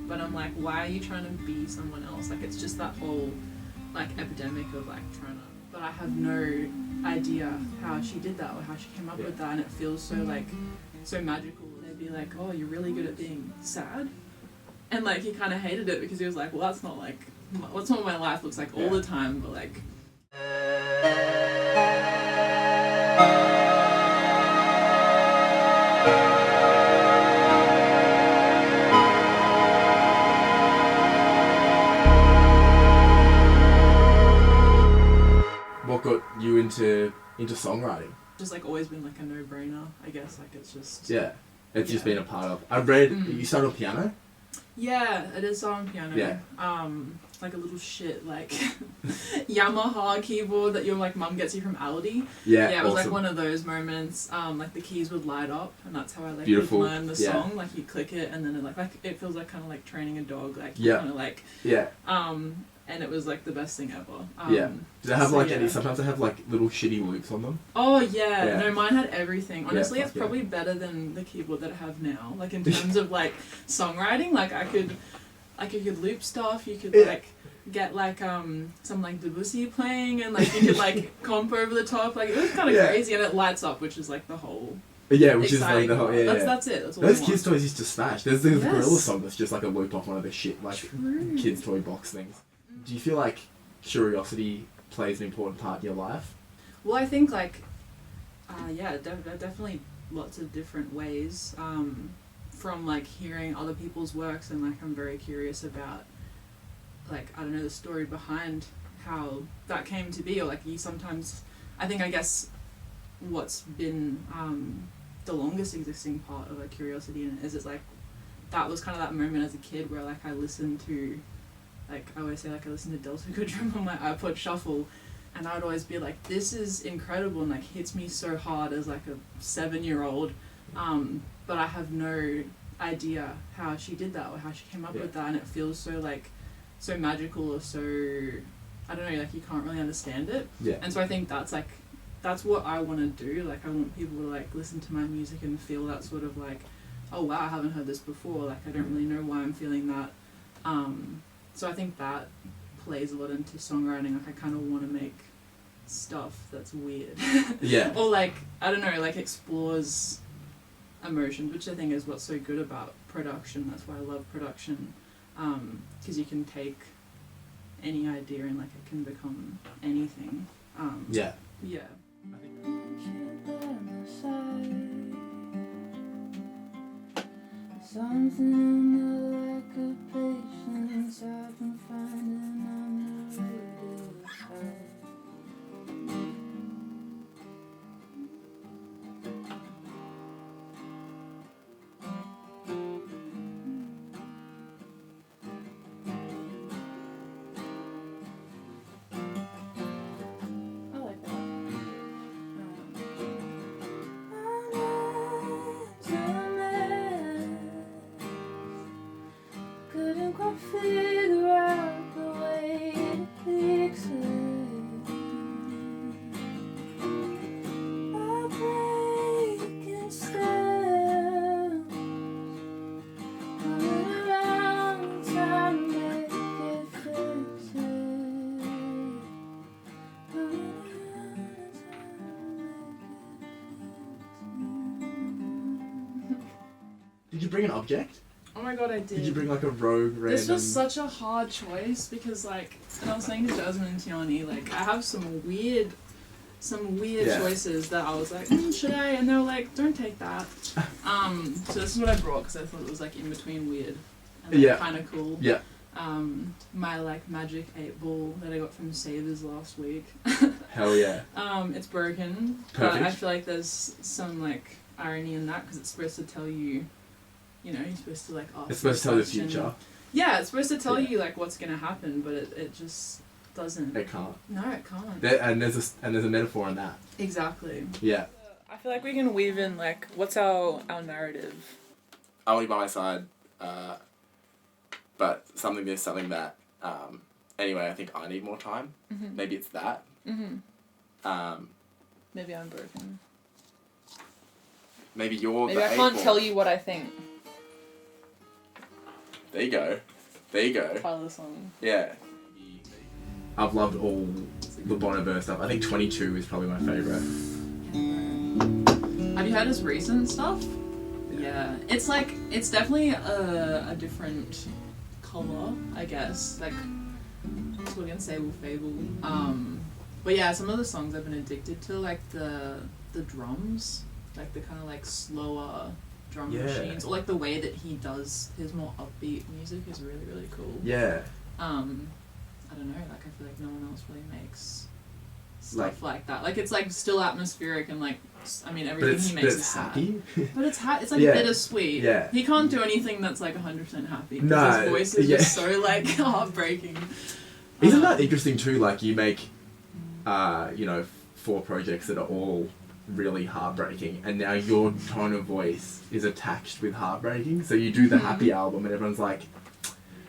but I'm like, why are you trying to be someone else? Like, it's just that whole like epidemic of like trying to, but I have no idea how she did that or how she came up with that, and it feels so like so magical. They'd be like, oh, you're really good at being sad, and like he kind of hated it because he was like, well, that's not like what's what my life looks like all the time, but like what got you into songwriting? just like always been like a no-brainer, I guess. Like it's just it's just been a part of. I read you started on piano. Yeah, I did start on piano. Yeah. Like a little shit like Yamaha keyboard that your like mum gets you from Aldi. Yeah, it was awesome. like one of those moments. Like the keys would light up, and that's how I like Beautiful. would learn the song. Like you click it, and then it like it feels like kind of like training a dog. Like kind of like and it was like the best thing ever. Does it have like any? Sometimes they have like little shitty loops on them. Oh yeah. No, mine had everything. Honestly, Yeah, it's probably better than the keyboard that I have now. Like in terms of like songwriting, like you could loop stuff. You could like get like some like Debussy playing, and like you could like comp over the top. Like it was kind of crazy, and it lights up, which is like the whole. Yeah, which is like the whole. That's it. That's all those kids' toys used to smash. There's the Gorilla song that's just like a loop off one of the shit like kids' toy box things. Do you feel like curiosity plays an important part in your life? Well, I think like, definitely lots of different ways. From like hearing other people's works, and like I'm very curious about, like I don't know, the story behind how that came to be, or like you sometimes, I guess, what's been the longest existing part of a curiosity is it's like that was kind of that moment as a kid where like I listened to. Like I always say, like I listen to Delta Goodrum on my iPod Shuffle, and I'd always be like, "This is incredible," and like hits me so hard as like a 7-year-old, but I have no idea how she did that or how she came up with that, and it feels so like so magical or so I don't know, like you can't really understand it. And so I think that's what I want to do. Like I want people to like listen to my music and feel that sort of like, oh wow, I haven't heard this before. Like I don't really know why I'm feeling that. So I think that plays a lot into songwriting. Like I kind of want to make stuff that's weird. Or like, I don't know, like explores emotions, which I think is what's so good about production. That's why I love production. Because you can take any idea and like it can become anything. Something like a patience I've been finding on the radio side. I like that. Couldn't quite figure out the way to fix it. My breaking stems coming around trying to make it fix it. Coming around trying to make it fix it. Did you bring an object? Oh my god, I did. Did you bring like a rogue random? This was such a hard choice because like, and I was saying to Jasmine and Tiani, like I have some weird choices that I was like, should I? And they were like, don't take that. So this is what I brought because I thought it was like in between weird and like, kind of cool. My like magic 8 ball that I got from Savers last week. Hell yeah. It's broken, Perfect. but I feel like there's some like irony in that because it's supposed to tell you. You know, you're supposed to like ask. It's supposed to tell the future. Yeah, it's supposed to tell you like what's gonna happen, but it just doesn't. It can't. No, it can't. And there's a metaphor in that. Exactly. Yeah. I feel like we can weave in like what's our narrative. I want you by my side, but something that. Anyway, I think I need more time. Mm-hmm. Maybe it's that. Mm-hmm. Maybe I'm broken. Maybe you're. Maybe the I can't A-ball. tell you what I think. There you go. There you go. Part of the song. Yeah. I've loved all the Bon Iver stuff. I think 22 is probably my favourite. Have you heard his recent stuff? Yeah. It's like, it's definitely a different colour, I guess. Like, Twig and Sable Fable. But yeah, some of the songs I've been addicted to, like the drums, like the kind of like slower drum machines, or like the way that he does his more upbeat music is really, really cool. Yeah. I don't know, like I feel like no one else really makes stuff like that. Like it's like still atmospheric and like, I mean everything he makes is happy. sad. But it's it's like bittersweet. Yeah. He can't do anything that's like 100% happy. No. His voice is just so like heartbreaking. Isn't that interesting too? Like you make, 4 projects that are all really heartbreaking, and now your tone of voice is attached with heartbreaking. So you do the happy album, and everyone's like,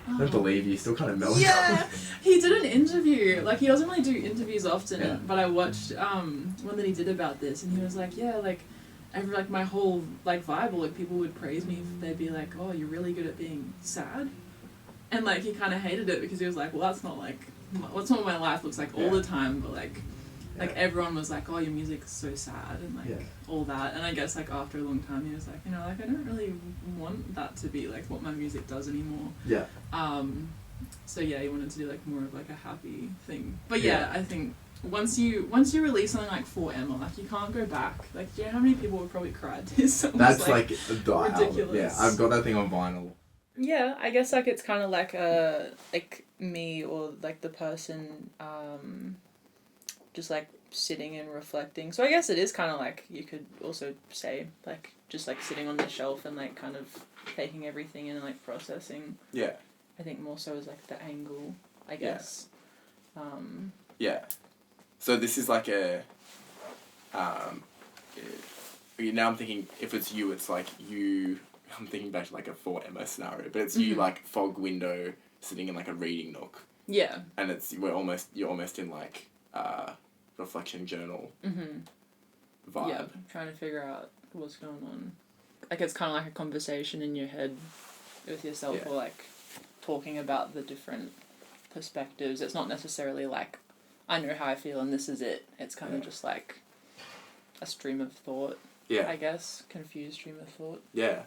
I don't believe you, still kind of melancholy. Yeah, he did an interview. Like he doesn't really do interviews often, but I watched one that he did about this, and he was like, yeah, like every like my whole like vibe, like people would praise me. They'd be like, oh, you're really good at being sad, and like he kind of hated it because he was like, well, that's not like what's what my life looks like all the time, but like everyone was like, oh, your music's so sad and like all that. And I guess like after a long time he was like, like I don't really want that to be like what my music does anymore. Yeah. So yeah, he wanted to do like more of like a happy thing. But yeah, I think once you release something like For Emma, like you can't go back. Like do you know how many people would probably cry to his songs? That's like the ridiculous. Album. Yeah, I've got that thing on vinyl. Yeah, I guess like it's kind of like like me or like the person just like sitting and reflecting. So I guess it is kind of like you could also say like just like sitting on the shelf and like kind of taking everything in and like processing. Yeah. I think more so is like the angle, I guess. Yeah. So this is like a now I'm thinking if it's you, it's like you. I'm thinking back to like a For Emma scenario, but it's you like fog window sitting in like a reading nook. Yeah. And you're almost in like reflection journal vibe. Yeah, trying to figure out what's going on. Like it's kind of like a conversation in your head with yourself, or like talking about the different perspectives. It's not necessarily like I know how I feel and this is it. It's kind of just like a stream of thought. Yeah. I guess confused stream of thought. Yeah.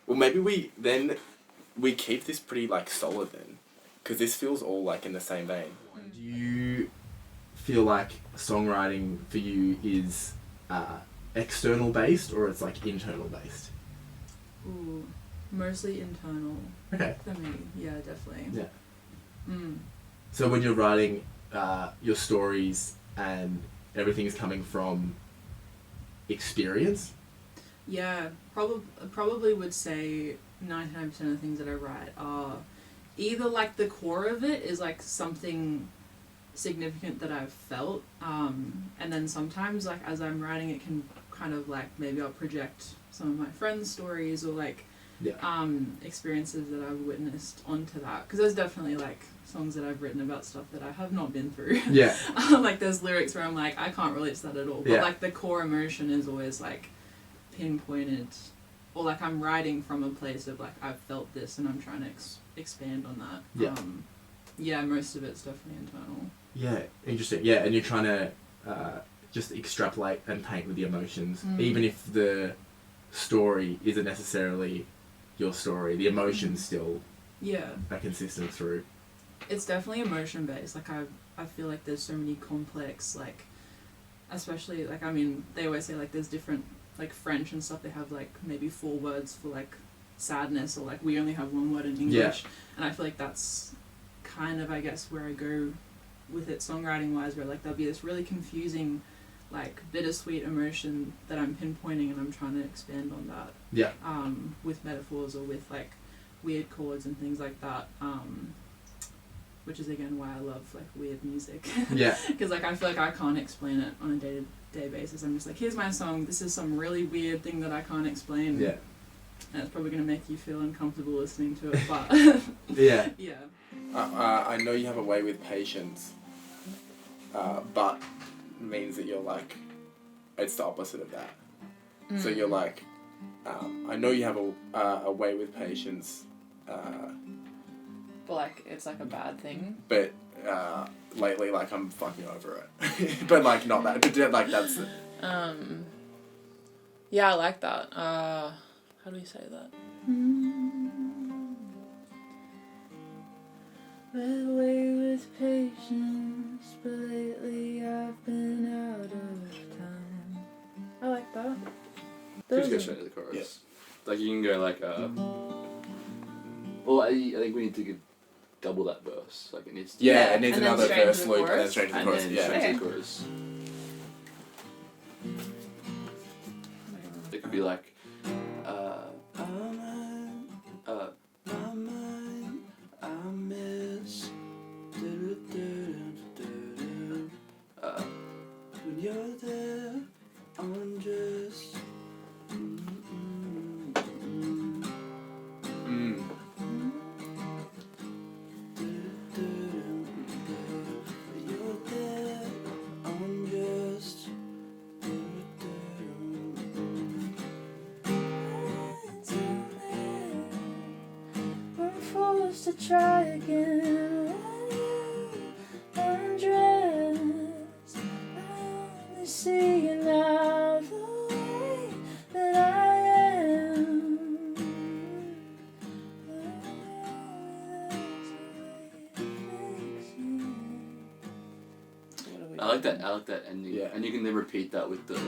Well, maybe we keep this pretty like solid then, because this feels all like in the same vein. Do you feel like songwriting for you is external based or it's like internal based? Ooh, mostly internal. Okay. For me, yeah, definitely. Yeah. So when you're writing your stories and everything's coming from experience? Yeah, probably would say 99% of the things that I write are either like the core of it is like something significant that I've felt, and then sometimes like as I'm writing it can kind of like maybe I'll project some of my friends' stories or like experiences that I've witnessed onto that, because there's definitely like songs that I've written about stuff that I have not been through. Yeah. Like there's lyrics where I'm like I can't relate to that at all, but like the core emotion is always like pinpointed, or like I'm writing from a place of like I've felt this and I'm trying to expand on that. Yeah, most of it's definitely internal. Yeah, interesting. Yeah, and you're trying to just extrapolate and paint with the emotions, even if the story isn't necessarily your story. The emotions still are consistent through. It's definitely emotion based. Like I feel like there's so many complex, like especially like I mean they always say like there's different like French and stuff, they have like maybe 4 words for like sadness, or like we only have 1 word in English, and I feel like that's kind of I guess where I go with it songwriting wise, where like there'll be this really confusing like bittersweet emotion that I'm pinpointing and I'm trying to expand on that with metaphors or with like weird chords and things like that, which is again why I love like weird music. Because like I feel like I can't explain it on a day-to-day basis. I'm just like, here's my song, this is some really weird thing that I can't explain. And it's probably going to make you feel uncomfortable listening to it, but I know you have a way with patience, but means that you're like, it's the opposite of that. So you're like, I know you have a way with patience, But like it's like a bad thing. But lately, like I'm fucking over it. But like not that. But like that's. Yeah, I like that. How do we say that? Red away with patience, but lately I've been out of time. I like that. You just go straight to the chorus. Like you can go like well, I think we need to get double that verse. Like it needs to. Yeah, it needs and then another straight verse into the loop and then chorus. straight to the And chorus. then Yeah. straight Okay. to the chorus. It could be like, I miss, when you're there, I'm just. To try again, undressed. I only see you now the way that I am. I like that ending. Yeah. And you can then repeat that with the.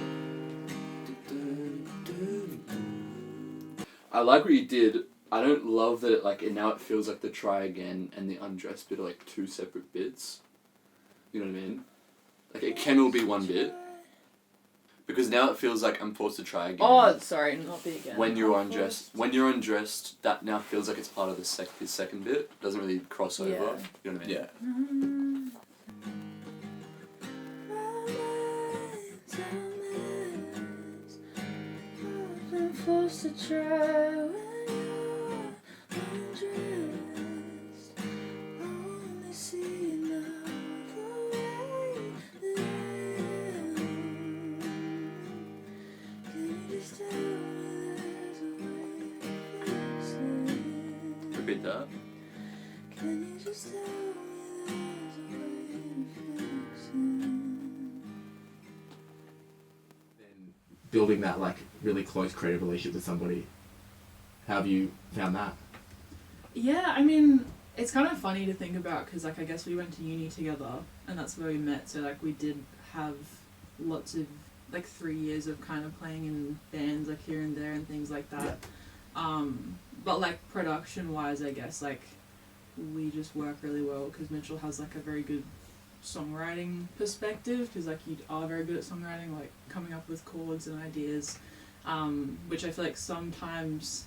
I like what you did. I don't love that it now it feels like the try again and the undress bit are like two separate bits. You know what I mean? Like it can all be one bit. Because now it feels like I'm forced to try again. Oh, sorry, not the again. When you're undressed, that now feels like it's part of his second bit. Doesn't really cross over. Yeah. You know what I mean? Yeah. Forced to try when you're undressed. I only see you now the way that I am. Can you just tell me there's a way to fix it? Repeat that. Can you just tell me there's a way to fix it? Building that like really close creative relationship with somebody. How have you found that? Yeah, I mean, it's kind of funny to think about because like I guess we went to uni together and that's where we met. So like we did have lots of like 3 years of kind of playing in bands like here and there and things like that. But like production wise, I guess like we just work really well because Mitchell has like a very good songwriting perspective because like you are very good at songwriting, like coming up with chords and ideas, which I feel like sometimes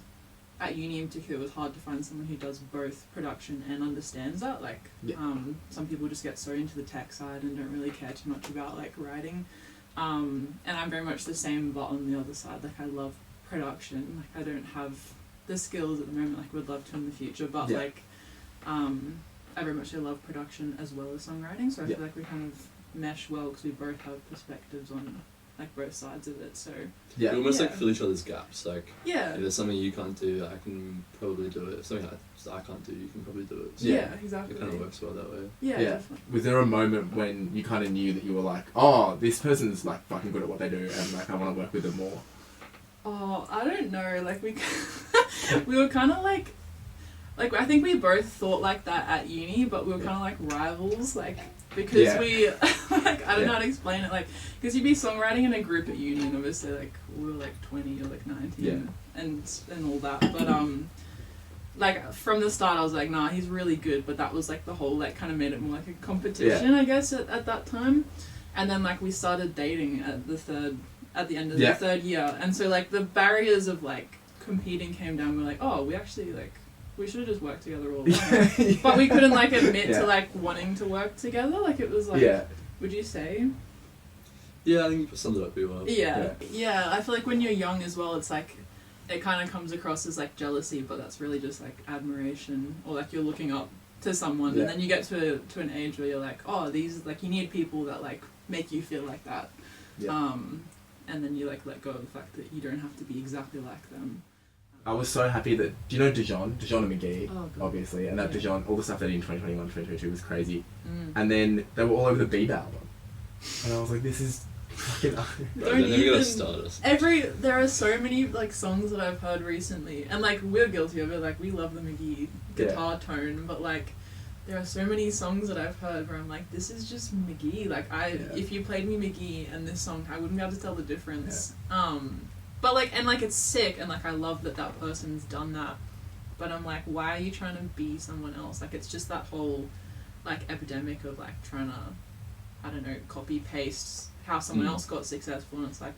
at uni in particular it was hard to find someone who does both production and understands that. Like some people just get so into the tech side and don't really care too much about like writing, and I'm very much the same but on the other side. Like I love production, like I don't have the skills at the moment, like would love to in the future, but like I very much love production as well as songwriting, so I feel like we kind of mesh well because we both have perspectives on like both sides of it. So We almost like fill each other's gaps. Like if there's something you can't do, I can probably do it. If something I can't do, you can probably do it. So exactly. It kind of works well that way. Definitely. Was there a moment when you kind of knew that you were like, oh, this person's like fucking good at what they do and like I want to work with them more? Oh, I don't know. Like we we were kind of like I think we both thought like that at uni, but we were kind of like rivals, like because we like I don't know how to explain it, like because you'd be songwriting in a group at uni and obviously like we were like 20 or like 19 and all that, but like from the start I was like, nah, he's really good, but that was like the whole like kind of made it more like a competition I guess at that time. And then like we started dating at the end of the third year, and so like the barriers of like competing came down. We're like, oh, we actually like we should have just worked together all along. But we couldn't like admit to like wanting to work together. Like it was like, would you say? Yeah, I think you summed it up pretty well. Yeah. I feel like when you're young as well, it's like it kind of comes across as like jealousy, but that's really just like admiration, or like you're looking up to someone, and then you get to an age where you're like, oh, these like you need people that like make you feel like that. And then you like let go of the fact that you don't have to be exactly like them. I was so happy that, do you know Dijon and McGee, Oh, God. obviously, and that Yeah. Dijon, all the stuff they did in 2021, 2022 was crazy. Mm. And then they were all over the Bieber album. And I was like, this is fucking... Bro, Don't they're never even- gonna start us. There are so many like songs that I've heard recently, and like we're guilty of it. Like we love the McGee guitar tone, but like there are so many songs that I've heard where I'm like, this is just McGee. Like if you played me McGee and this song, I wouldn't be able to tell the difference. But like it's sick, and like I love that person's done that. But I'm like, why are you trying to be someone else? Like it's just that whole like epidemic of like trying to, I don't know, copy paste how someone else got successful, and it's like,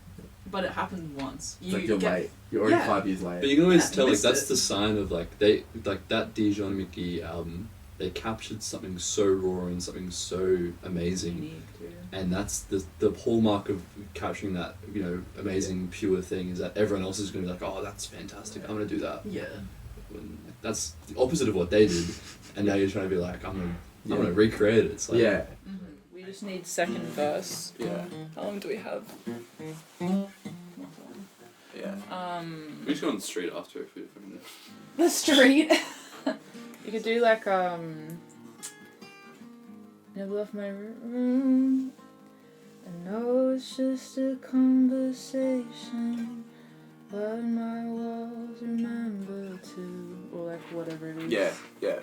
but it happened once. It's like you're late. You're already 5 years late. But you can always Yeah, tell, like, missed that's it. the sign of, like, they, like, that Dijon McGee album, they captured something so raw and something so amazing. Unique, too. And that's the hallmark of capturing that, you know, amazing, pure thing, is that everyone else is going to be like, oh, that's fantastic, I'm going to do that. Yeah. When, like, that's the opposite of what they did. And now you're trying to be like, I'm going to recreate it. It's like, Yeah. Mm-hmm. We just need second verse. Yeah. How long do we have? Yeah. We just go on the street after if we fucking... The street. You could do like Never left my room. I know it's just a conversation, but my walls remember to, or like whatever it is. Yeah. Yeah.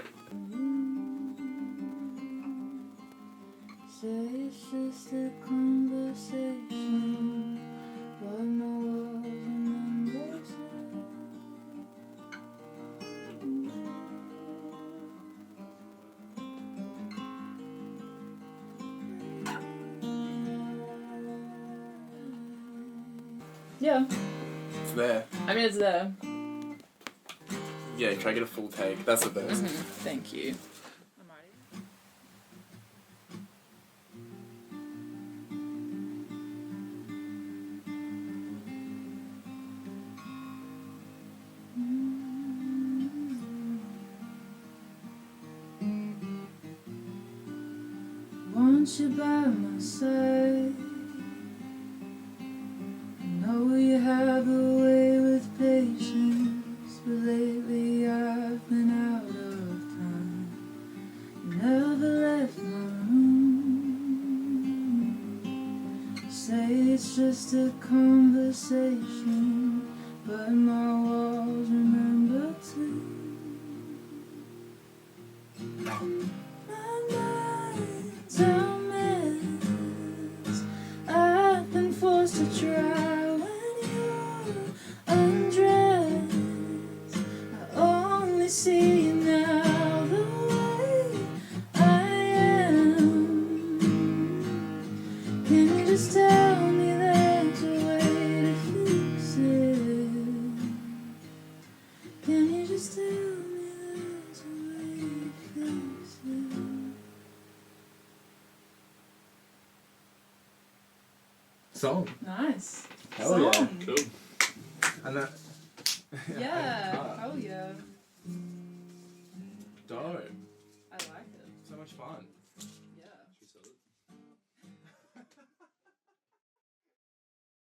Say it's just a conversation, but my walls remember to. Yeah. It's there. I mean, it's there. Yeah, try to get a full take. That's the best. Thank you. Want you by my side. I know you have a way with patience, but lately I've been out of time. You never left my room. Say it's just a conversation, but my walls remember too. My mind's a mess. I've been forced to try when you're undressed. I only see you now the way I am. Can you just tell me there's a way to fix it? Can you just tell me there's a way to fix it? Song. Nice. Hell yeah. Song. Cool. And that. Yeah. Oh yeah.